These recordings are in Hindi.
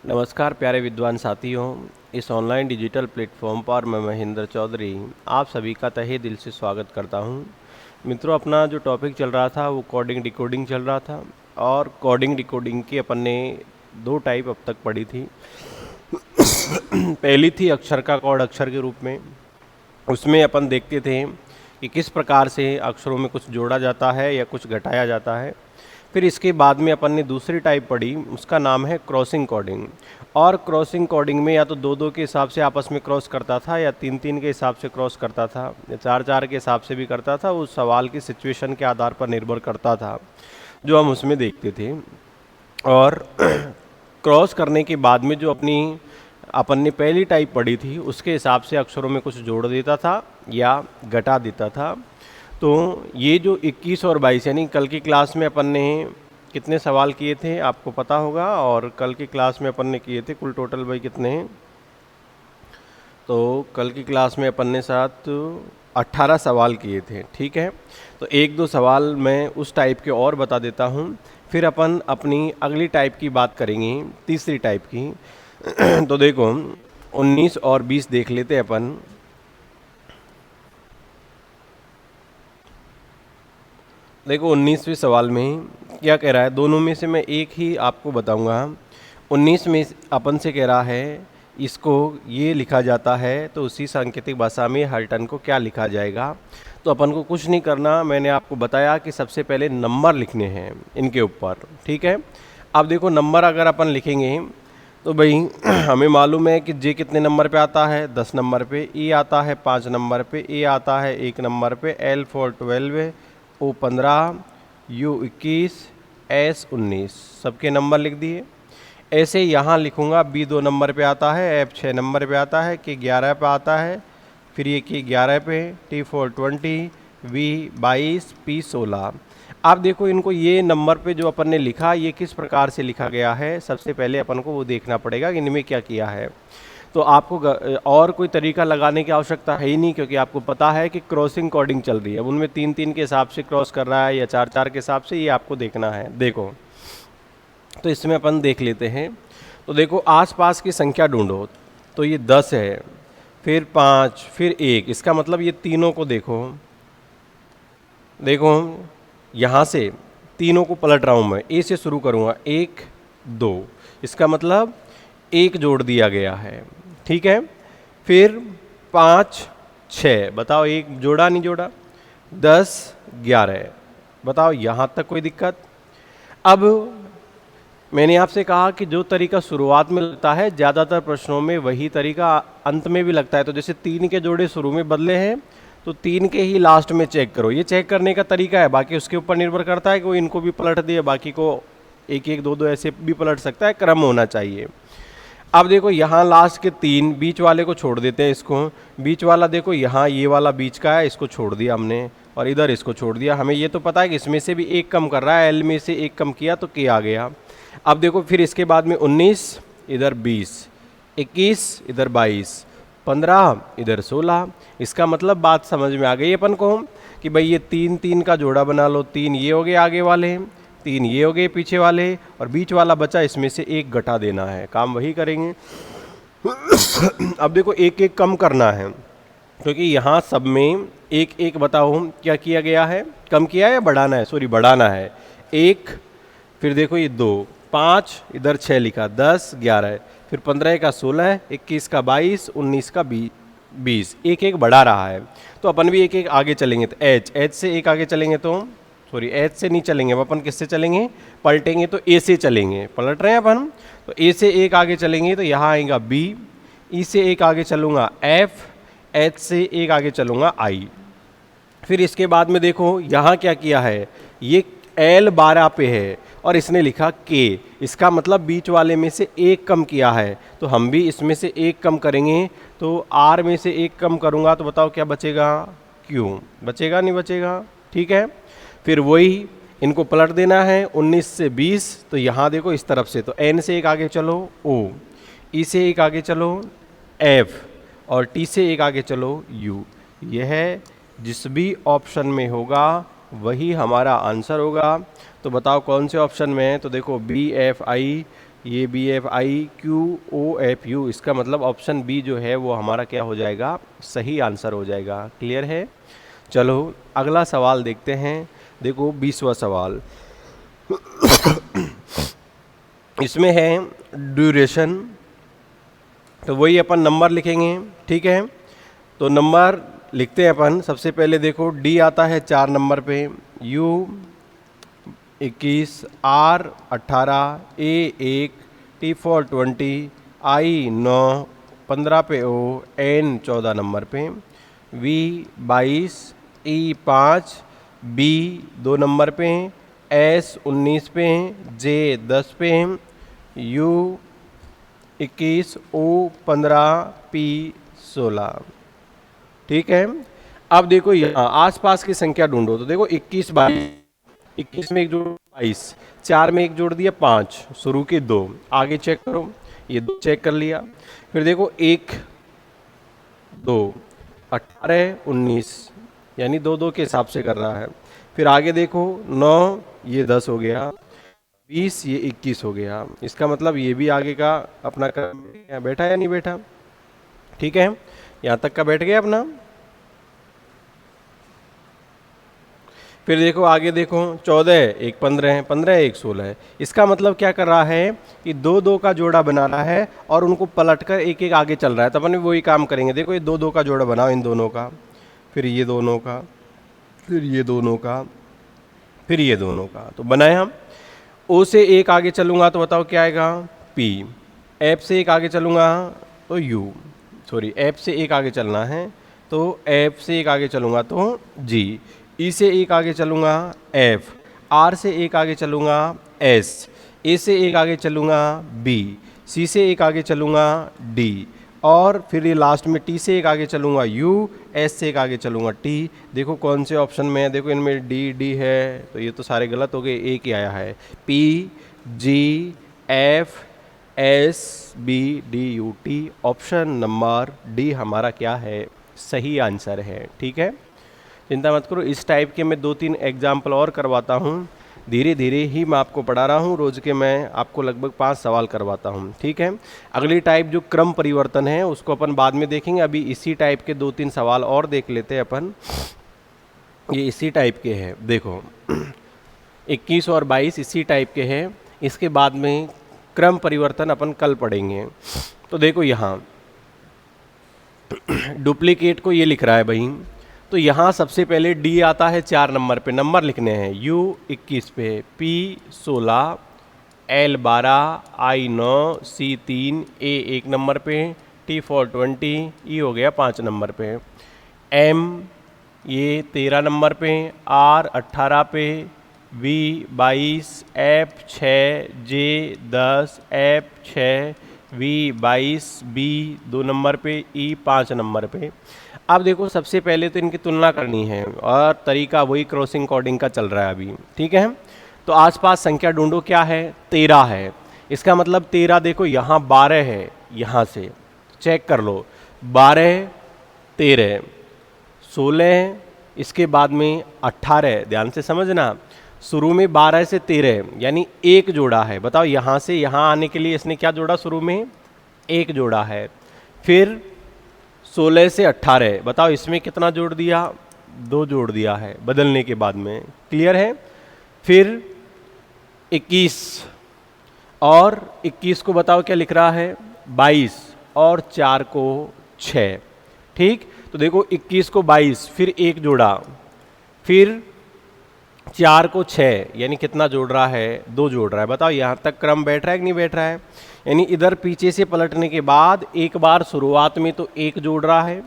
नमस्कार प्यारे विद्वान साथियों। इस ऑनलाइन डिजिटल प्लेटफॉर्म पर मैं महेंद्र चौधरी आप सभी का तहे दिल से स्वागत करता हूं। मित्रों, अपना जो टॉपिक चल रहा था वो कोडिंग डिकोडिंग चल रहा था और कोडिंग डिकोडिंग की अपन ने दो टाइप अब तक पढ़ी थी। पहली थी अक्षर का कोड अक्षर के रूप में। उसमें अपन देखते थे कि किस प्रकार से अक्षरों में कुछ जोड़ा जाता है या कुछ घटाया जाता है। फिर इसके बाद में अपन ने दूसरी टाइप पढ़ी, उसका नाम है क्रॉसिंग कोडिंग। और क्रॉसिंग कोडिंग में या तो दो दो के हिसाब से आपस में क्रॉस करता था, या तीन तीन के हिसाब से क्रॉस करता था, या चार चार के हिसाब से भी करता था। उस सवाल की सिचुएशन के आधार पर निर्भर करता था जो हम उसमें देखते थे। और क्रॉस करने के बाद में जो अपन ने पहली टाइप पढ़ी थी उसके हिसाब से अक्षरों में कुछ जोड़ देता था या घटा देता था। तो ये जो 21 और 22 यानी कल की क्लास में अपन ने कितने सवाल किए थे आपको पता होगा, और कल की क्लास में अपन ने किए थे कुल टोटल भाई कितने हैं। तो कल की क्लास में अपन ने साथ 18 सवाल किए थे, ठीक है। तो एक दो सवाल मैं उस टाइप के और बता देता हूँ, फिर अपन अपनी अगली टाइप की बात करेंगे, तीसरी टाइप की। तो देखो 19 और 20 देख लेते हैं अपन। देखो 19वें सवाल में क्या कह रहा है, दोनों में से मैं एक ही आपको बताऊंगा। 19 में अपन से कह रहा है इसको ये लिखा जाता है, तो उसी सांकेतिक भाषा में हर टन को क्या लिखा जाएगा। तो अपन को कुछ नहीं करना, मैंने आपको बताया कि सबसे पहले नंबर लिखने हैं इनके ऊपर, ठीक है। अब देखो नंबर अगर अपन लिखेंगे तो भाई हमें मालूम है कि जे कितने नंबर पे आता है, 10 नंबर पे, ई आता है 5 नंबर पे, ए आता है 1 नंबर पे, L for 12, O 15, U 21, S 19, सबके नंबर लिख दिए। ऐसे यहाँ लिखूँगा, बी 2 नंबर पे आता है, एफ 6 नंबर पे आता है, के 11 पे आता है, फिर ये के 11 पे, टी 4 20, वी 22, पी 16। आप देखो इनको ये नंबर पे जो अपन ने लिखा ये किस प्रकार से लिखा गया है, सबसे पहले अपन को वो देखना पड़ेगा कि इनमें क्या किया है। तो आपको और कोई तरीका लगाने की आवश्यकता है ही नहीं, क्योंकि आपको पता है कि क्रॉसिंग कोडिंग चल रही है। अब उनमें तीन तीन के हिसाब से क्रॉस कर रहा है या चार चार के हिसाब से, ये आपको देखना है। देखो तो इसमें अपन देख लेते हैं। तो देखो आसपास की संख्या ढूंढो, तो ये 10 है, फिर 5, फिर 1, इसका मतलब ये तीनों को देखो। देखो यहाँ से तीनों को पलट रहा हूँ मैं, ए से शुरू करूँगा, 1 2, इसका मतलब एक जोड़ दिया गया है, ठीक है। फिर 5 6, बताओ एक जोड़ा नहीं जोड़ा। 10 11, बताओ यहाँ तक कोई दिक्कत। अब मैंने आपसे कहा कि जो तरीका शुरुआत में लगता है ज़्यादातर प्रश्नों में वही तरीका अंत में भी लगता है। तो जैसे 3 के जोड़े शुरू में बदले हैं तो 3 के ही लास्ट में चेक करो, ये चेक करने का तरीका है। बाकी उसके ऊपर निर्भर करता है कि वो इनको भी पलट दिए, बाकी को एक एक दो दो ऐसे भी पलट सकता है, क्रम होना चाहिए। अब देखो यहाँ लास्ट के 3, बीच वाले को छोड़ देते हैं, इसको बीच वाला देखो यहाँ ये वाला बीच का है, इसको छोड़ दिया हमने, और इधर इसको छोड़ दिया। हमें ये तो पता है कि इसमें से भी एक कम कर रहा है, एल में से एक कम किया तो के आ गया। अब देखो फिर इसके बाद में 19, इधर 20, 21, इधर 22, 15, इधर 16। इसका मतलब बात समझ में आ गई अपन को कि भाई ये 3 3 का जोड़ा बना लो, 3 ये हो गए आगे वाले, 3 ये हो गए पीछे वाले, और बीच वाला बचा, इसमें से एक घटा देना है, काम वही करेंगे। अब देखो एक एक कम करना है, क्योंकि यहाँ सब में एक एक बताओ क्या किया गया है, कम किया है या बढ़ाना है, सॉरी बढ़ाना है। 1, फिर देखो ये 2, 5, इधर 6 लिखा, 10 11, फिर 15 का 16, 21 का 22, 19 का 20, एक एक बढ़ा रहा है। तो अपन भी एक एक आगे चलेंगे, तो एच से एक आगे चलेंगे, तो सॉरी एच से नहीं चलेंगे, अब अपन किससे चलेंगे, पलटेंगे तो ए से चलेंगे, पलट रहे हैं अपन। तो ए से एक आगे चलेंगे तो यहाँ आएगा बी, ई से एक आगे चलूँगा एफ, एच से एक आगे चलूँगा आई। फिर इसके बाद में देखो यहाँ क्या किया है, ये एल 12 पे है और इसने लिखा के, इसका मतलब बीच वाले में से एक कम किया है, तो हम भी इसमें से एक कम करेंगे। तो आर में से एक कम करूँगा तो बताओ क्या बचेगा, क्यों बचेगा, नहीं बचेगा, ठीक है। फिर वही इनको पलट देना है, 19 से 20, तो यहाँ देखो इस तरफ से, तो एन से एक आगे चलो ओ, ई से एक आगे चलो एफ, और टी से एक आगे चलो यू। यह जिस भी ऑप्शन में होगा वही हमारा आंसर होगा। तो बताओ कौन से ऑप्शन में है, तो देखो बी एफ आई ये BFIQOFU, इसका मतलब ऑप्शन बी जो है वो हमारा क्या हो जाएगा, सही आंसर हो जाएगा। क्लियर है? चलो अगला सवाल देखते हैं। देखो 20वां सवाल इसमें है ड्यूरेशन, तो वही अपन नंबर लिखेंगे। ठीक है, तो नंबर लिखते हैं अपन। सबसे पहले देखो डी आता है 4 नंबर पे, U 21, R 18, A 1, T for 20, I 9, 15 पे O, N 14 नंबर पे, V 22, E 5, B 2 नंबर पे, S 19 पे, J 10 पे, U 21, O 15, P 16। ठीक है, अब देखो यहाँ आसपास की संख्या ढूंढो। तो देखो 21, 22, 21 में एक जोड़ 22, 4 में एक जोड़ दिया 5, शुरू के 2, आगे चेक करो, ये 2 चेक कर लिया। फिर देखो 1, 2, 18, 19, यानी 2 2 के हिसाब से कर रहा है। फिर आगे देखो 9, ये 10 हो गया, 20, ये 21 हो गया। इसका मतलब ये भी आगे का अपना क्रम बैठा या नहीं बैठा? ठीक है, यहाँ तक का बैठ गया अपना। फिर देखो आगे देखो 14, 1 15, 15, 1 16। इसका मतलब क्या कर रहा है कि 2 2 का जोड़ा बना रहा है और उनको पलटकर एक एक आगे चल रहा है। तो अपन भी वही काम करेंगे। देखो ये 2 2 का जोड़ा बनाओ, इन दोनों का, फिर ये दोनों का, फिर ये दोनों का, फिर ये दोनों का। तो बनाए हम। ओ से एक आगे चलूँगा तो बताओ क्या आएगा, P। एफ से एक आगे चलूँगा तो U, सॉरी एफ से एक आगे चलना है तो एफ से एक आगे चलूँगा तो G, ई से एक आगे चलूँगा F, आर से एक आगे चलूँगा S, ए से एक आगे चलूँगा B, सी से एक आगे चलूँगा D, और फिर ये लास्ट में T से एक आगे चलूँगा U, S से एक आगे चलूँगा T। देखो कौन से ऑप्शन में है, देखो इनमें D है, तो ये तो सारे गलत हो गए, एक ही आया है। P, G, F, S, B, D, U, T, option number D हमारा क्या है, सही आंसर है। ठीक है, चिंता मत करो, इस टाइप के मैं 2-3 एग्जाम्पल और करवाता हूँ। धीरे धीरे ही मैं आपको पढ़ा रहा हूँ, रोज़ के मैं आपको लगभग 5 सवाल करवाता हूँ। ठीक है, अगली टाइप जो क्रम परिवर्तन है उसको अपन बाद में देखेंगे। अभी इसी टाइप के 2-3 सवाल और देख लेते हैं अपन। ये इसी टाइप के हैं, देखो 21 और 22 इसी टाइप के हैं। इसके बाद में क्रम परिवर्तन अपन कल पढ़ेंगे। तो देखो यहाँ डुप्लीकेट को ये लिख रहा है भाई, तो यहाँ सबसे पहले डी आता है 4 नंबर पे, नंबर लिखने हैं। U 21 पे, P 16, L 12, I 9, C 3, A 1 number पे, T for 20, E हो गया 5 नंबर पे, M ये 13 नंबर पे, R 18 पे, V 22, F 6, J 10, F 6, V 22, B 2 number पे, E 5 नंबर पे। अब देखो सबसे पहले तो इनकी तुलना करनी है और तरीका वही क्रॉसिंग कोडिंग का चल रहा है अभी। ठीक है, तो आसपास संख्या ढूंढो, क्या है, 13 है। इसका मतलब 13 देखो यहाँ 12 है, यहाँ से चेक कर लो, 12, 13, 16, इसके बाद में 18। ध्यान से समझना, शुरू में 12 से 13 यानी एक जोड़ा है। बताओ यहाँ से यहाँ आने के लिए इसने क्या जोड़ा, शुरू में एक जोड़ा है। फिर 16 से 18, बताओ इसमें कितना जोड़ दिया, 2 जोड़ दिया है बदलने के बाद में। क्लियर है? फिर 21 और 21 को बताओ क्या लिख रहा है, 22 और 4 को 6। ठीक, तो देखो 21 को 22, फिर एक जोड़ा, फिर 4 को 6, यानी कितना जोड़ रहा है, 2 जोड़ रहा है। बताओ यहाँ तक क्रम बैठ रहा है कि नहीं बैठ रहा है? यानी इधर पीछे से पलटने के बाद एक बार शुरुआत में तो 1 जोड़ रहा है,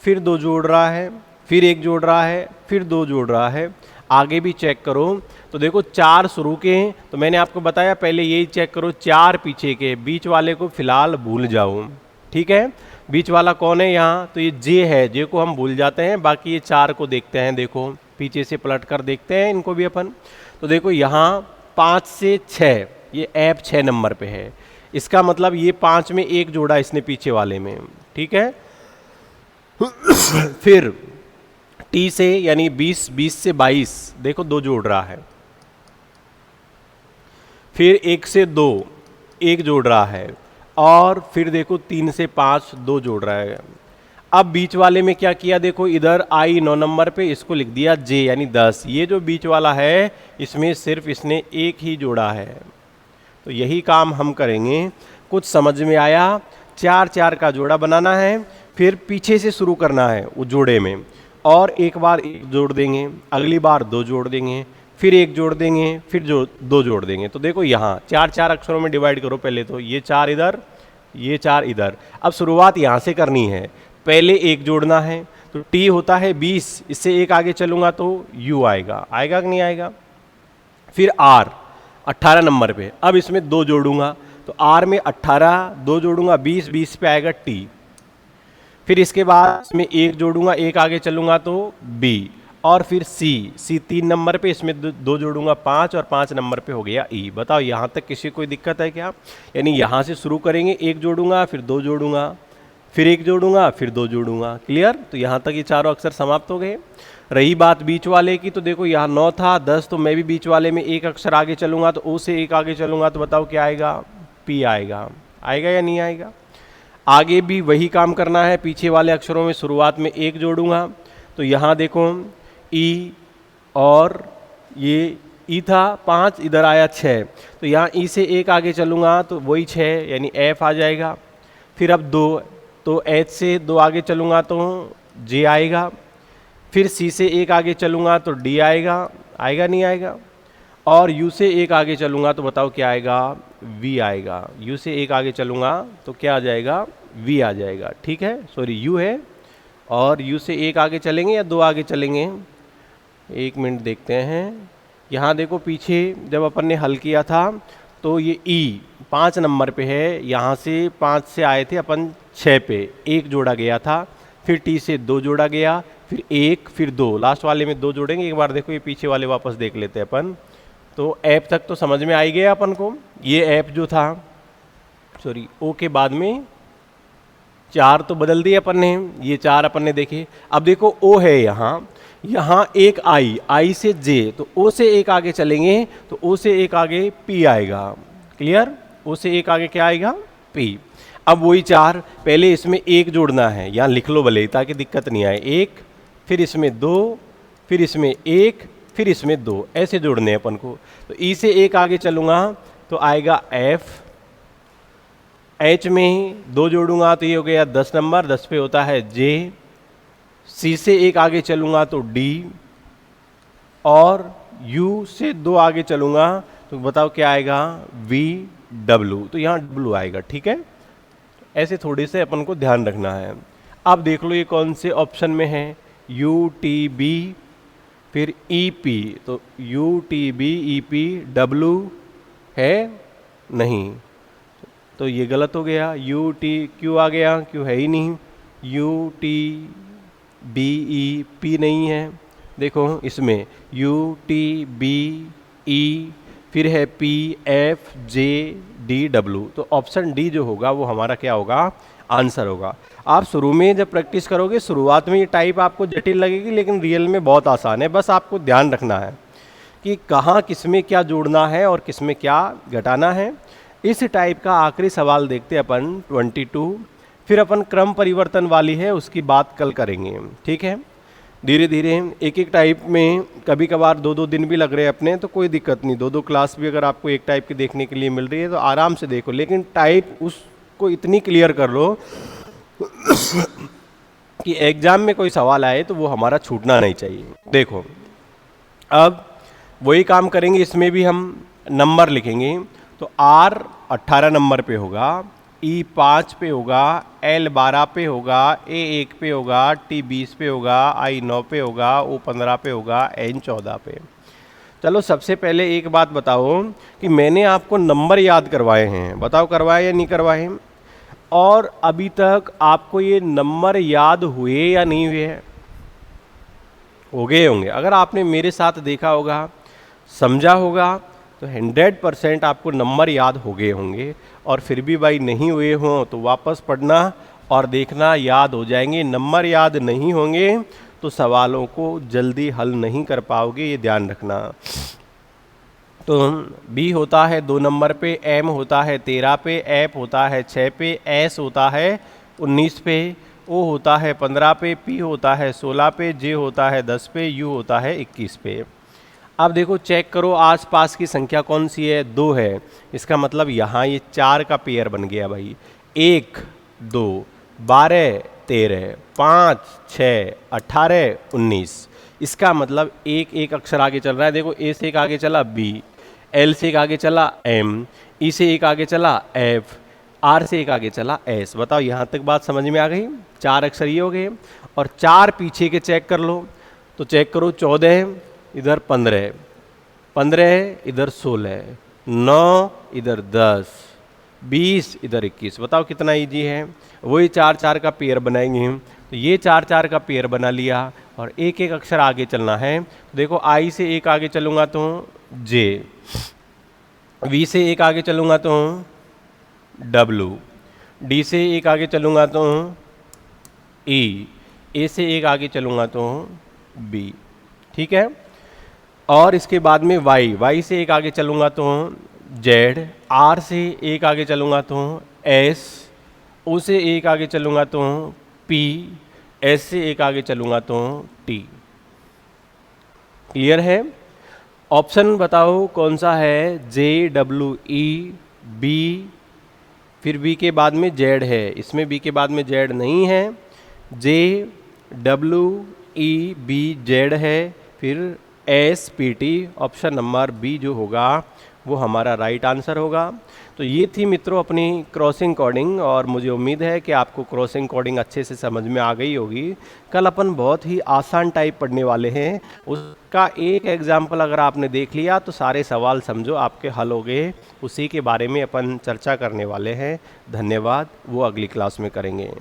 फिर 2 जोड़ रहा है, फिर 1 जोड़ रहा है, फिर 2 जोड़ रहा है। आगे भी चेक करो तो देखो 4 शुरू के हैं, तो मैंने आपको बताया पहले यही चेक करो, 4 पीछे के, बीच वाले को फिलहाल भूल जाओ। ठीक है, बीच वाला कौन है यहाँ, तो ये जे है, जे को हम भूल जाते हैं, बाकी ये 4 को देखते हैं। देखो पीछे से पलट कर देखते हैं इनको भी अपन। तो देखो यहाँ 5 से 6, ये F 6 नंबर पे है। इसका मतलब ये 5 में 1 जोड़ा इसने पीछे वाले में। ठीक है, फिर T से यानी 20, 20 से 22, देखो 2 जोड़ रहा है। फिर 1 से 2, 1 जोड़ रहा है, और फिर देखो 3 से 5 2 जोड़ रहा है। अब बीच वाले में क्या किया, देखो इधर आई 9 नंबर पे इसको लिख दिया जे यानी 10। ये जो बीच वाला है इसमें सिर्फ इसने 1 ही जोड़ा है। तो यही काम हम करेंगे। कुछ समझ में आया? 4 4 का जोड़ा बनाना है, फिर पीछे से शुरू करना है वो जोड़े में, और एक बार 1 जोड़ देंगे, अगली बार 2 जोड़ देंगे, फिर 1 जोड़ देंगे, फिर 2 जोड़ देंगे। तो देखो यहाँ 4 4 अक्षरों में डिवाइड करो पहले, तो ये 4 इधर, ये 4 इधर। अब शुरुआत यहाँ से करनी है, पहले 1 जोड़ना है, तो टी होता है 20, इससे 1 आगे चलूँगा तो यू आएगा, आएगा कि नहीं आएगा। फिर आर 18 नंबर पे, अब इसमें 2 जोड़ूंगा, तो आर में 18 2 जोड़ूंगा 20, 20 पे आएगा टी। फिर इसके बाद इसमें 1 जोड़ूंगा, 1 आगे चलूंगा तो बी, और फिर सी 3 नंबर पे, इसमें 2 जोड़ूंगा 5, और 5 नंबर पे हो गया ई। बताओ यहाँ तक किसी कोई दिक्कत है क्या? यानी यहाँ से शुरू करेंगे, 1 जोड़ूंगा, फिर 2 जोड़ूंगा, फिर 1 जोड़ूंगा, फिर 2 जोड़ूंगा। क्लियर? तो यहाँ तक ये चारों अक्षर समाप्त हो गए। रही बात बीच वाले की, तो देखो यहाँ 9 था 10, तो मैं भी बीच वाले में 1 अक्षर आगे चलूंगा, तो ओ से 1 आगे चलूंगा, तो बताओ क्या आएगा? पी आएगा। आएगा या नहीं आएगा? आगे भी वही काम करना है, पीछे वाले अक्षरों में शुरुआत में 1 जोड़ूंगा, तो यहाँ देखो ई, और ये ई था 5, इधर आया 6, तो यहाँ ई से 1 आगे चलूंगा तो वही 6 यानी एफ आ जाएगा। फिर अब 2, तो एच से 2 आगे चलूंगा तो जे आएगा। फिर सी से 1 आगे चलूंगा तो डी आएगा, आएगा नहीं आएगा। और यू से 1 आगे चलूंगा तो बताओ क्या आएगा? वी आएगा। यू से 1 आगे चलूंगा तो क्या आ जाएगा? वी आ जाएगा। ठीक है, सॉरी यू है, और यू से 1 आगे चलेंगे या 2 आगे चलेंगे? 1 मिनट देखते हैं। यहाँ देखो पीछे जब अपन ने हल किया था तो ये ई 5 नंबर पे है, यहाँ से 5 से आए थे अपन 6 पे, 1 जोड़ा गया था, फिर टी से 2 जोड़ा गया, फिर 1, फिर 2, लास्ट वाले में 2 जोड़ेंगे। एक बार देखो ये पीछे वाले वापस देख लेते हैं अपन। तो ऐप तक तो समझ में आ ही गया अपन को। ये ऐप जो था, सॉरी ओ के बाद में 4 तो बदल दिए अपन ने, ये 4 अपन ने देखे। अब देखो ओ है यहाँ, यहाँ एक आई से जे, तो ओ से 1 आगे चलेंगे तो ओ से 1 आगे पी आएगा। क्लियर? ओ से 1 आगे क्या आएगा? पी। अब वही 4, पहले इसमें 1 जोड़ना है, यहाँ लिख लो भले ताकि दिक्कत नहीं आए। 1, फिर इसमें 2, फिर इसमें 1, फिर इसमें 2, ऐसे जोड़ने हैं अपन को। तो ई से 1 आगे चलूँगा तो आएगा एफ। एच में 2 जोड़ूंगा तो ये हो गया 10 नंबर, 10 पे होता है जे। सी से 1 आगे चलूँगा तो डी, और यू से 2 आगे चलूँगा तो बताओ क्या आएगा? V W. तो यहाँ डब्ल्यू आएगा। ठीक है, ऐसे थोड़े से अपन को ध्यान रखना है। अब देख लो ये कौन से ऑप्शन में है? यू टी बी, फिर ई पी, तो U T B E P, W है नहीं, तो ये गलत हो गया। यू टी क्यू आ गया, क्यू है ही नहीं। U T B E P नहीं है, देखो इसमें यू टी बी ई, फिर है पी एफ जे डी डब्ल्यू। तो ऑप्शन डी जो होगा वो हमारा क्या होगा? आंसर होगा। आप शुरू में जब प्रैक्टिस करोगे, शुरुआत में ये टाइप आपको जटिल लगेगी, लेकिन रियल में बहुत आसान है। बस आपको ध्यान रखना है कि कहाँ किस में क्या जोड़ना है और किस में क्या घटाना है। इस टाइप का आखिरी सवाल देखते हैं अपन 22, फिर अपन क्रम परिवर्तन वाली है उसकी बात कल करेंगे। ठीक है, धीरे धीरे एक एक टाइप में, कभी कभार 2-2 दिन भी लग रहे हैं अपने, तो कोई दिक्कत नहीं। 2-2 क्लास भी अगर आपको एक टाइप की देखने के लिए मिल रही है तो आराम से देखो, लेकिन टाइप उसको इतनी क्लियर कर लो कि एग्जाम में कोई सवाल आए तो वो हमारा छूटना नहीं चाहिए। देखो अब वही काम करेंगे, इसमें भी हम नंबर लिखेंगे। तो R 18 नंबर पे होगा, E 5 पे होगा, L 12 पे होगा, A 1 पे होगा, T 20 पे होगा, I 9 पे होगा, O 15 पे होगा, N 14 पे। चलो सबसे पहले एक बात बताओ कि मैंने आपको नंबर याद करवाए हैं, बताओ करवाए या नहीं करवाए? और अभी तक आपको ये नंबर याद हुए या नहीं हुए? हो गए होंगे। अगर आपने मेरे साथ देखा होगा, समझा होगा, तो 100% आपको नंबर याद हो गए होंगे। और फिर भी भाई नहीं हुए हों तो वापस पढ़ना और देखना, याद हो जाएंगे। नंबर याद नहीं होंगे तो सवालों को जल्दी हल नहीं कर पाओगे, ये ध्यान रखना। तो बी होता है 2 नंबर पे, एम होता है 13 पे, एफ होता है 6 पे, एस होता है 19 पे, ओ होता है 15 पे, पी होता है 16 पे, जे होता है 10 पे, यू होता है 21 पे। अब देखो चेक करो आसपास की संख्या कौन सी है, 2 है। इसका मतलब यहाँ ये 4 का पेयर बन गया भाई। 1 2 12 13 5 6 18 19। इसका मतलब एक एक अक्षर आगे चल रहा है। देखो ए से एक आगे चला बी, एल से एक आगे चला एम, ई से एक आगे चला एफ, आर से एक आगे चला एस। बताओ यहाँ तक बात समझ में आ गई? 4 अक्षर ये हो गए और 4 पीछे के चेक कर लो। तो चेक करो 14 इधर 15, 15 इधर 16, 9 इधर 10, 20 इधर 21। बताओ कितना इजी है। वही 4 4 का पेयर बनाएंगे। तो ये 4 4 का पेयर बना लिया और एक एक अक्षर आगे चलना है। देखो आई से एक आगे चलूँगा तो जे, वी से एक आगे चलूँगा तो डब्लू, डी से एक आगे चलूँगा तो ई, ए से एक आगे चलूँगा तो बी। ठीक है। और इसके बाद में वाई, वाई से एक आगे चलूँगा तो जेड, आर से एक आगे चलूँगा तो एस, ओ से एक आगे चलूँगा तो पी, एस से एक आगे चलूँगा तो टी। क्लियर है? ऑप्शन बताओ कौन सा है? जे डब्ल्यू ई बी, फिर बी के बाद में जेड है। इसमें बी के बाद में जेड नहीं है। J W E B Z है, फिर S P T. Option number B जो होगा वो हमारा राइट आंसर होगा। तो ये थी मित्रों अपनी क्रॉसिंग कोडिंग और मुझे उम्मीद है कि आपको क्रॉसिंग कोडिंग अच्छे से समझ में आ गई होगी। कल अपन बहुत ही आसान टाइप पढ़ने वाले हैं, उसका एक एग्जाम्पल अगर आपने देख लिया तो सारे सवाल समझो आपके हल हो गए। उसी के बारे में अपन चर्चा करने वाले हैं। धन्यवाद, वो अगली क्लास में करेंगे।